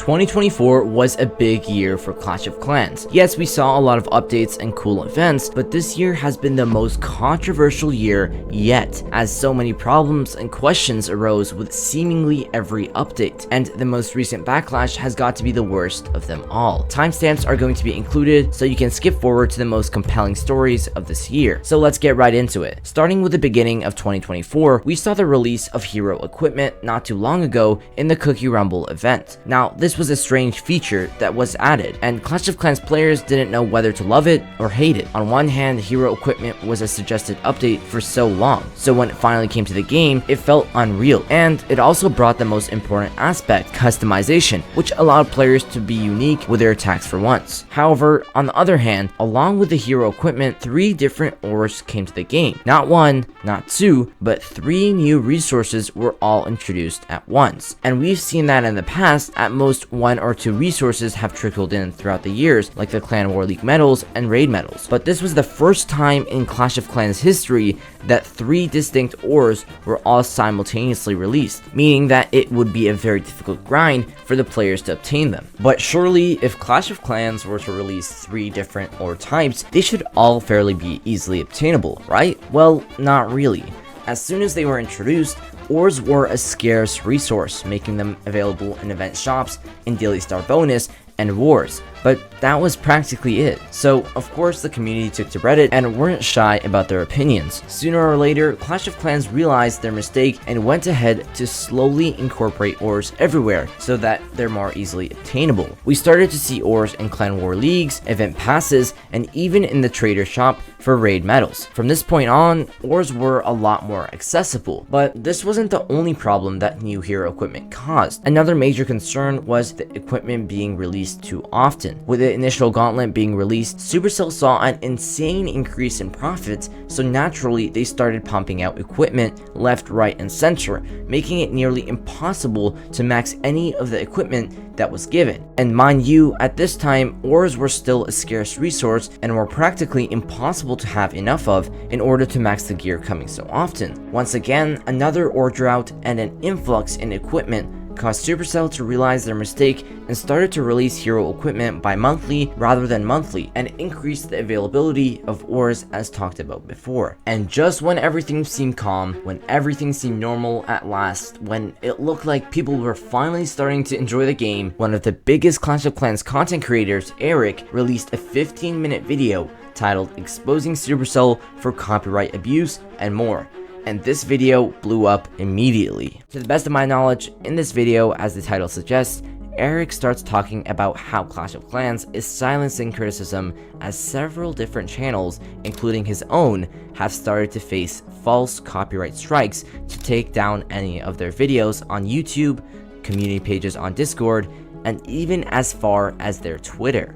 2024 was a big year for Clash of Clans. Yes, we saw a lot of updates and cool events, but this year has been the most controversial year yet, as so many problems and questions arose with seemingly every update, and the most recent backlash has got to be the worst of them all. Timestamps are going to be included, so you can skip forward to the most compelling stories of this year. So let's get right into it. Starting with the beginning of 2024, we saw the release of hero equipment not too long ago in the Cookie Rumble event. Now, this was a strange feature that was added, and Clash of Clans players didn't know whether to love it or hate it. On one hand, hero equipment was a suggested update for so long, so when it finally came to the game, it felt unreal, and it also brought the most important aspect, customization, which allowed players to be unique with their attacks for once. However, on the other hand, along with the hero equipment, 3 different ores came to the game. Not 1, not 2, but 3 new resources were all introduced at once, and we've seen that in the past. At most, 1 or 2 resources have trickled in throughout the years, like the Clan War League medals and raid medals. But this was the first time in Clash of Clans history that 3 distinct ores were all simultaneously released, meaning that it would be a very difficult grind for the players to obtain them. But surely, if Clash of Clans were to release 3 different ore types, they should all fairly be easily obtainable, right? Well, not really. As soon as they were introduced, ores were a scarce resource, making them available in event shops, in daily star bonus, and wars, but that was practically it. So of course the community took to Reddit and weren't shy about their opinions. Sooner or later, Clash of Clans realized their mistake and went ahead to slowly incorporate ores everywhere so that they're more easily obtainable. We started to see ores in Clan War Leagues, event passes, and even in the trader shop for raid medals. From this point on, ores were a lot more accessible, but this wasn't the only problem that new hero equipment caused. Another major concern was the equipment being released too often. With the initial gauntlet being released, Supercell saw an insane increase in profits, so naturally they started pumping out equipment left, right, and center, making it nearly impossible to max any of the equipment that was given. And mind you, at this time, ores were still a scarce resource and were practically impossible to have enough of in order to max the gear coming so often. Once again, another ore drought and an influx in equipment caused Supercell to realize their mistake and started to release hero equipment bi-monthly rather than monthly, and increased the availability of ores as talked about before. And just when everything seemed calm, when everything seemed normal at last, when it looked like people were finally starting to enjoy the game, one of the biggest Clash of Clans content creators, Eric, released a 15-minute video titled "Exposing Supercell for Copyright Abuse and More." And this video blew up immediately. To the best of my knowledge, in this video, as the title suggests, Eric starts talking about how Clash of Clans is silencing criticism, as several different channels, including his own, have started to face false copyright strikes to take down any of their videos on YouTube, community pages on Discord, and even as far as their Twitter.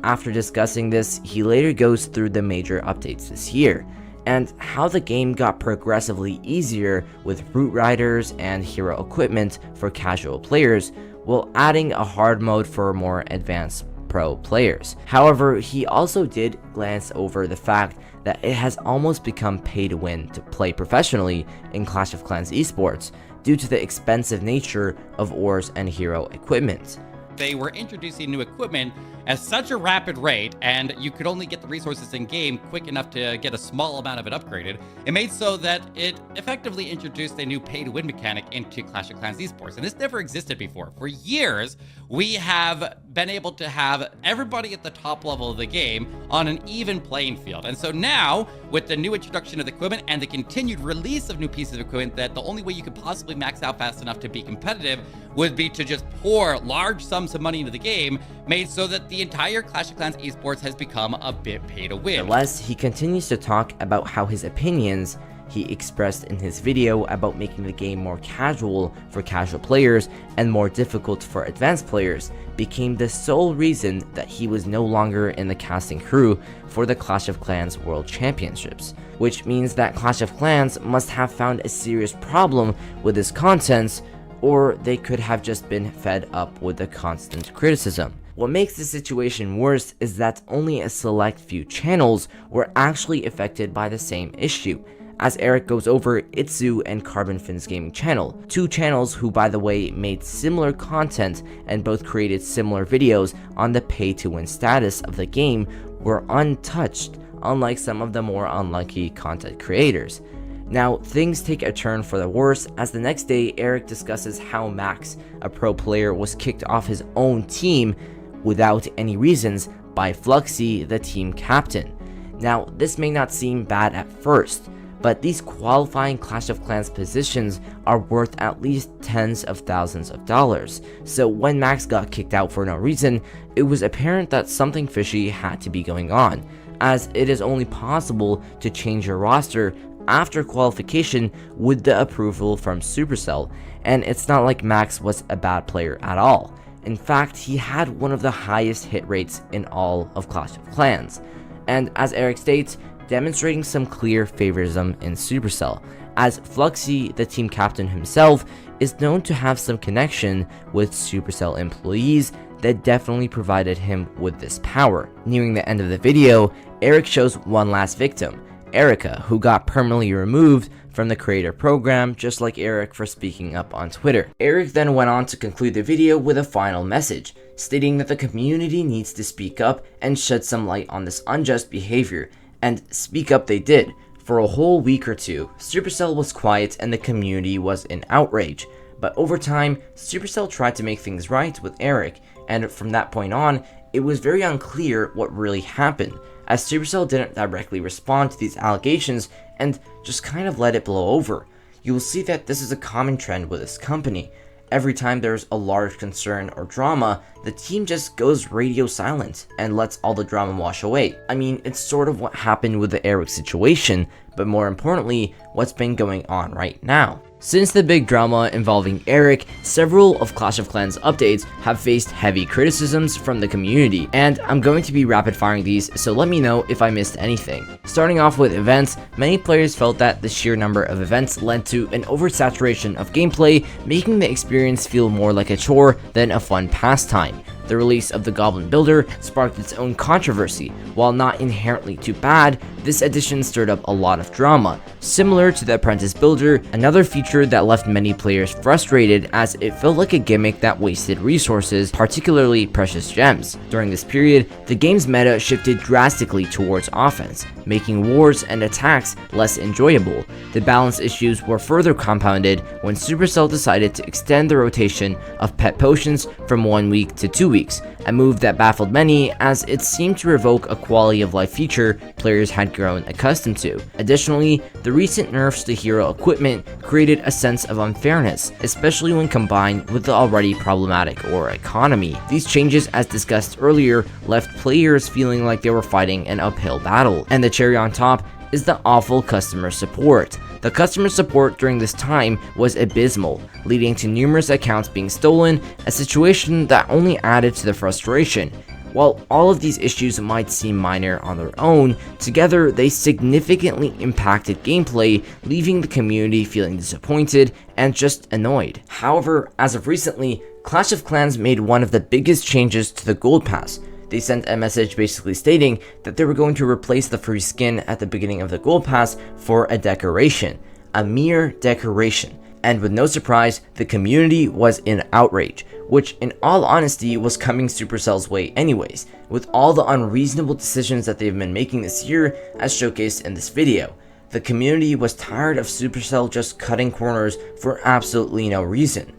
After discussing this, he later goes through the major updates this year, and how the game got progressively easier with root riders and hero equipment for casual players, while adding a hard mode for more advanced pro players. However, he also did glance over the fact that it has almost become pay to win to play professionally in Clash of Clans esports due to the expensive nature of ores and hero equipment. They were introducing new equipment at such a rapid rate, and you could only get the resources in game quick enough to get a small amount of it upgraded. It made so that it effectively introduced a new pay-to-win mechanic into Clash of Clans esports, and this never existed before. For years, we have been able to have everybody at the top level of the game on an even playing field. And so now, with the new introduction of the equipment and the continued release of new pieces of equipment, that the only way you could possibly max out fast enough to be competitive would be to just pour large sums of money into the game, made so that the entire Clash of Clans esports has become a bit pay to win. Nevertheless, he continues to talk about how his opinions he expressed in his video about making the game more casual for casual players and more difficult for advanced players became the sole reason that he was no longer in the casting crew for the Clash of Clans World Championships, which means that Clash of Clans must have found a serious problem with his contents, or they could have just been fed up with the constant criticism. What makes the situation worse is that only a select few channels were actually affected by the same issue, as Eric goes over Itzu and Carbon Fins Gaming channel, two channels who, by the way, made similar content and both created similar videos on the pay-to-win status of the game, were untouched, unlike some of the more unlucky content creators. Now, things take a turn for the worse, as the next day Eric discusses how Max, a pro player, was kicked off his own team without any reasons by Fluxy, the team captain. Now, this may not seem bad at first, but these qualifying Clash of Clans positions are worth at least tens of thousands of dollars. So when Max got kicked out for no reason, it was apparent that something fishy had to be going on, as it is only possible to change your roster after qualification with the approval from Supercell, and it's not like Max was a bad player at all. In fact, he had one of the highest hit rates in all of Clash of Clans, and as Eric states, demonstrating some clear favoritism in Supercell, as Fluxy, the team captain himself, is known to have some connection with Supercell employees that definitely provided him with this power. Nearing the end of the video, Eric shows one last victim, Erica, who got permanently removed from the creator program, just like Eric for speaking up on Twitter. Eric then went on to conclude the video with a final message, stating that the community needs to speak up and shed some light on this unjust behavior, and speak up they did. For a whole week or two, Supercell was quiet and the community was in outrage, but over time, Supercell tried to make things right with Eric, and from that point on, it was very unclear what really happened, as Supercell didn't directly respond to these allegations and just kind of let it blow over. You will see that this is a common trend with this company. Every time there's a large concern or drama, the team just goes radio silent and lets all the drama wash away. I mean, it's sort of what happened with the Eric situation, but more importantly, what's been going on right now. Since the big drama involving Eric, several of Clash of Clans updates have faced heavy criticisms from the community, and I'm going to be rapid firing these, so let me know if I missed anything. Starting off with events, many players felt that the sheer number of events led to an oversaturation of gameplay, making the experience feel more like a chore than a fun pastime. The release of the Goblin Builder sparked its own controversy. While not inherently too bad, this addition stirred up a lot of drama. Similar to the Apprentice Builder, another feature that left many players frustrated, as it felt like a gimmick that wasted resources, particularly precious gems. During this period, the game's meta shifted drastically towards offense, making wars and attacks less enjoyable. The balance issues were further compounded when Supercell decided to extend the rotation of pet potions from 1 week to 2 weeks, a move that baffled many, as it seemed to revoke a quality of life feature players had grown accustomed to. Additionally, the recent nerfs to hero equipment created a sense of unfairness, especially when combined with the already problematic ore economy. These changes, as discussed earlier, left players feeling like they were fighting an uphill battle, and the cherry on top is the awful customer support. The customer support during this time was abysmal, leading to numerous accounts being stolen, a situation that only added to the frustration. While all of these issues might seem minor on their own, together they significantly impacted gameplay, leaving the community feeling disappointed and just annoyed. However, as of recently, Clash of Clans made one of the biggest changes to the Gold Pass. They sent a message basically stating that they were going to replace the free skin at the beginning of the Gold Pass for a decoration, a mere decoration. And with no surprise, the community was in outrage, which in all honesty was coming Supercell's way anyways, with all the unreasonable decisions that they've been making this year, as showcased in this video. The community was tired of Supercell just cutting corners for absolutely no reason.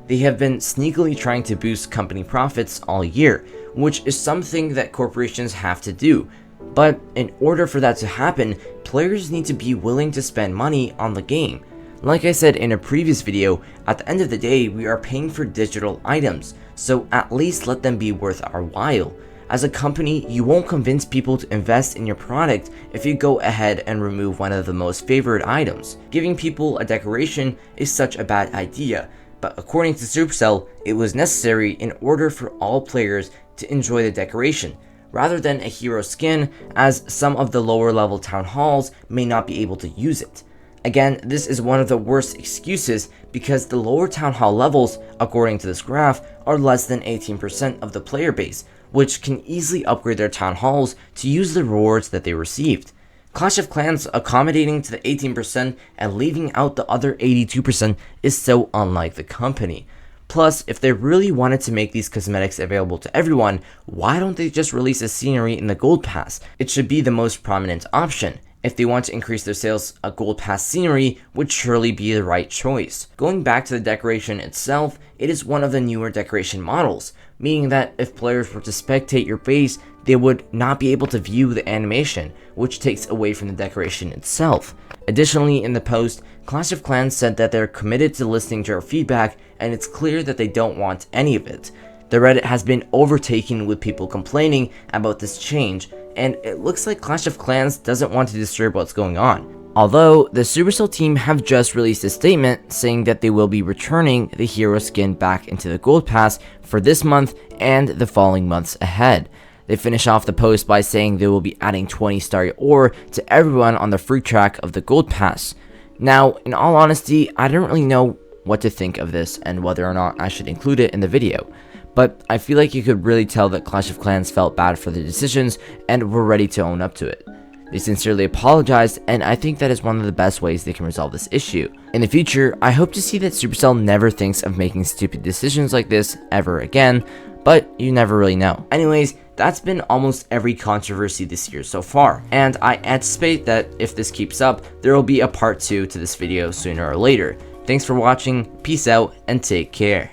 They have been sneakily trying to boost company profits all year, which is something that corporations have to do. But in order for that to happen, players need to be willing to spend money on the game. Like I said in a previous video, at the end of the day, we are paying for digital items, so at least let them be worth our while. As a company, you won't convince people to invest in your product if you go ahead and remove one of the most favored items. Giving people a decoration is such a bad idea, but according to Supercell, it was necessary in order for all players to enjoy the decoration, rather than a hero skin, as some of the lower level town halls may not be able to use it. Again, this is one of the worst excuses because the lower town hall levels, according to this graph, are less than 18% of the player base, which can easily upgrade their town halls to use the rewards that they received. Clash of Clans accommodating to the 18% and leaving out the other 82% is so unlike the company. Plus, if they really wanted to make these cosmetics available to everyone, why don't they just release a scenery in the Gold Pass? It should be the most prominent option. If they want to increase their sales, a Gold Pass scenery would surely be the right choice. Going back to the decoration itself, it is one of the newer decoration models, meaning that if players were to spectate your base, they would not be able to view the animation, which takes away from the decoration itself. Additionally, in the post, Clash of Clans said that they're committed to listening to our feedback, and it's clear that they don't want any of it. The Reddit has been overtaken with people complaining about this change, and it looks like Clash of Clans doesn't want to disturb what's going on. Although, the Supercell team have just released a statement saying that they will be returning the hero skin back into the Gold Pass for this month and the following months ahead. They finish off the post by saying they will be adding 20 Starry Ore to everyone on the free track of the Gold Pass. Now, in all honesty, I don't really know what to think of this and whether or not I should include it in the video. But I feel like you could really tell that Clash of Clans felt bad for their decisions and were ready to own up to it. They sincerely apologized, and I think that is one of the best ways they can resolve this issue. In the future, I hope to see that Supercell never thinks of making stupid decisions like this ever again, but you never really know. Anyways, that's been almost every controversy this year so far, and I anticipate that if this keeps up, there will be a part 2 to this video sooner or later. Thanks for watching, peace out, and take care.